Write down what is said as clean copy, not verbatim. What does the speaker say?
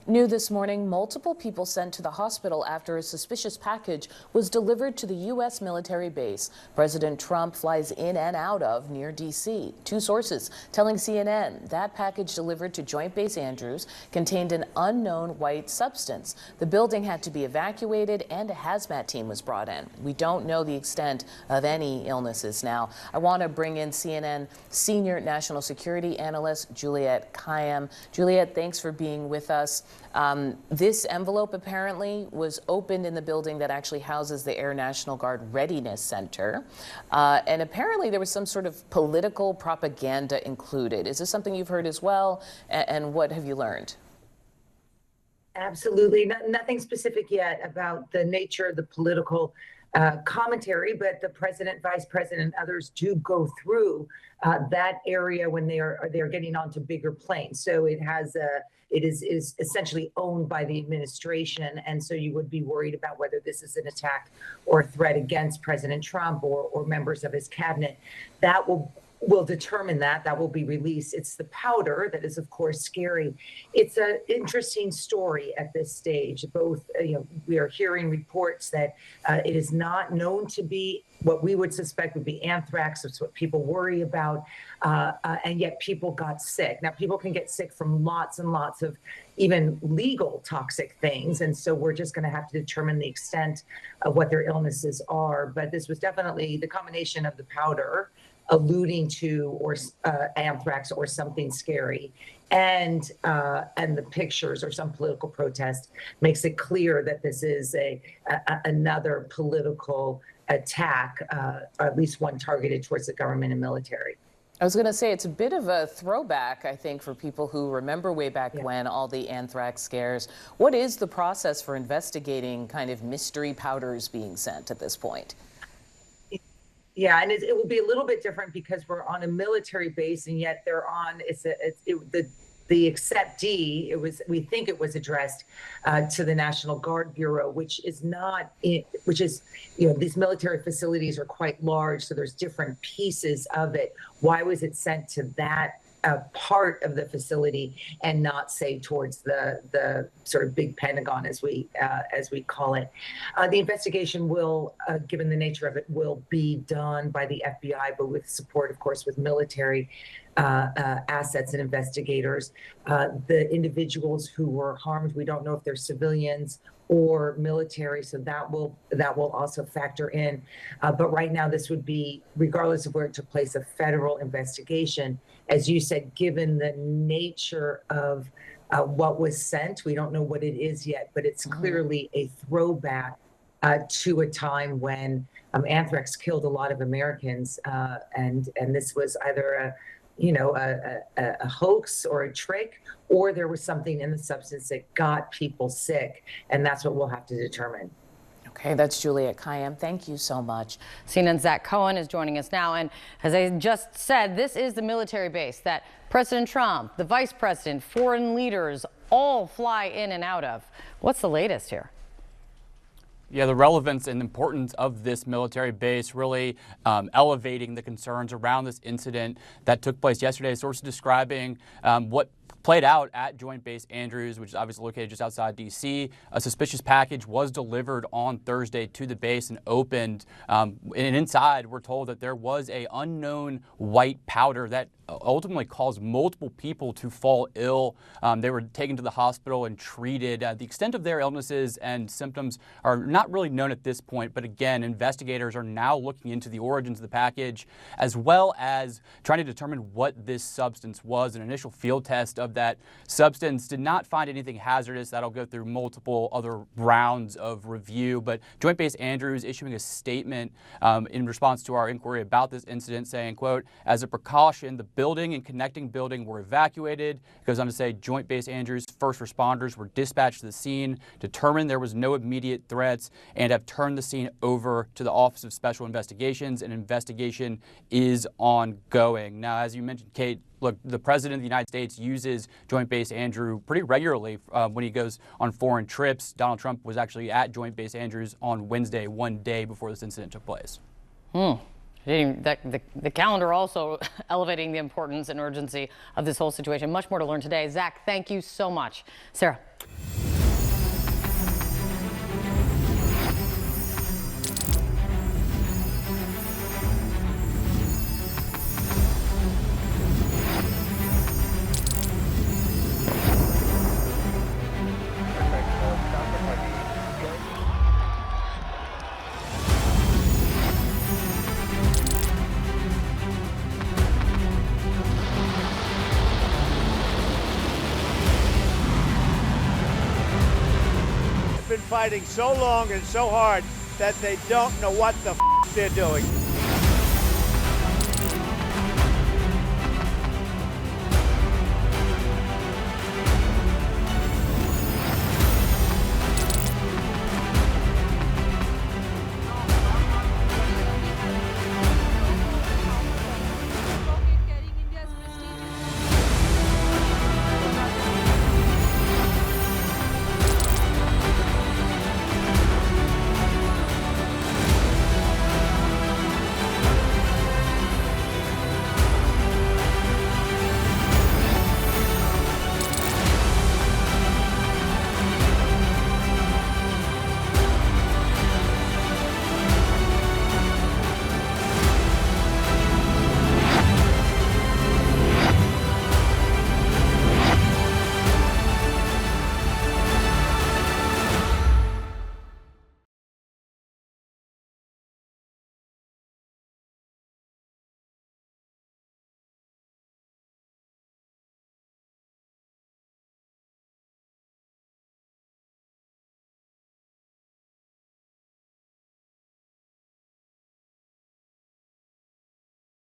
New this morning, multiple people sent to the hospital after a suspicious package was delivered to the U.S. military base President Trump flies in and out of near D.C. Two sources telling CNN that package delivered to Joint Base Andrews contained an unknown white substance. The building had to be evacuated and a hazmat team was brought in. We don't know the extent of any illnesses now. I want to bring in CNN senior national security analyst Juliette Kayyem. Juliette, thanks for being with us. This envelope apparently was opened in the building that actually houses the Air National Guard Readiness Center. And apparently there was some sort of political propaganda included. Is this something you've heard as well? And what have you learned? Absolutely. Nothing specific yet about the nature of the political commentary, but the president, vice president, and others do go through that area when they're getting onto bigger planes. So it is essentially owned by the administration, and so you would be worried about whether this is an attack or a threat against President Trump or members of his cabinet. That will determine that will be released. It's the powder that is, of course, scary. It's an interesting story at this stage. Both, we are hearing reports that it is not known to be what we would suspect would be anthrax. It's what people worry about, and yet people got sick. Now, people can get sick from lots and lots of even legal toxic things, and so we're just going to have to determine the extent of what their illnesses are. But this was definitely the combination of the powder alluding to anthrax or something scary, and the pictures or some political protest makes it clear that this is another political attack, at least one targeted towards the government and military. I was going to say it's a bit of a throwback, I think, for people who remember way back when all the anthrax scares. What is the process for investigating kind of mystery powders being sent at this point? Yeah, and it will be a little bit different because we're on a military base, and yet they're on the acceptee. We think it was addressed to the National Guard Bureau, which is these military facilities are quite large, so there's different pieces of it. Why was it sent to that part of the facility and not, say, towards the sort of big Pentagon, as we call it? The investigation will, given the nature of it, will be done by the FBI, but with support, of course, with military assets and investigators. The individuals who were harmed, we don't know if they're civilians or military, so that will also factor in. But right now, this would be, regardless of where it took place, a federal investigation. As you said, given the nature of what was sent, we don't know what it is yet, but it's clearly a throwback to a time when anthrax killed a lot of Americans, and this was either a hoax or a trick, or there was something in the substance that got people sick, and that's what we'll have to determine. Okay, that's Juliette Kayyem. Thank you so much. CNN's Zach Cohen is joining us now, and as I just said, this is the military base that President Trump, the vice president, foreign leaders all fly in and out of. What's the latest here? Yeah, the relevance and importance of this military base really elevating the concerns around this incident that took place yesterday. Sources describing what played out at Joint Base Andrews, which is obviously located just outside D.C. A suspicious package was delivered on Thursday to the base and opened. And inside, we're told that there was an unknown white powder that ultimately caused multiple people to fall ill. They were taken to the hospital and treated. The extent of their illnesses and symptoms are not really known at this point. But again, investigators are now looking into the origins of the package, as well as trying to determine what this substance was. An initial field test of that substance did not find anything hazardous. That'll go through multiple other rounds of review. But Joint Base Andrews issuing a statement in response to our inquiry about this incident, saying, quote, "As a precaution, the building and connecting building were evacuated." It goes on to say Joint Base Andrews first responders were dispatched to the scene, determined there was no immediate threats, and have turned the scene over to the Office of Special Investigations. An investigation is ongoing. Now, as you mentioned, Kate, look, the president of the United States uses Joint Base Andrews pretty regularly when he goes on foreign trips. Donald Trump was actually at Joint Base Andrews on Wednesday, one day before this incident took place. The calendar also elevating the importance and urgency of this whole situation. Much more to learn today. Zach, thank you so much. Sarah. Been fighting so long and so hard that they don't know what the they're doing.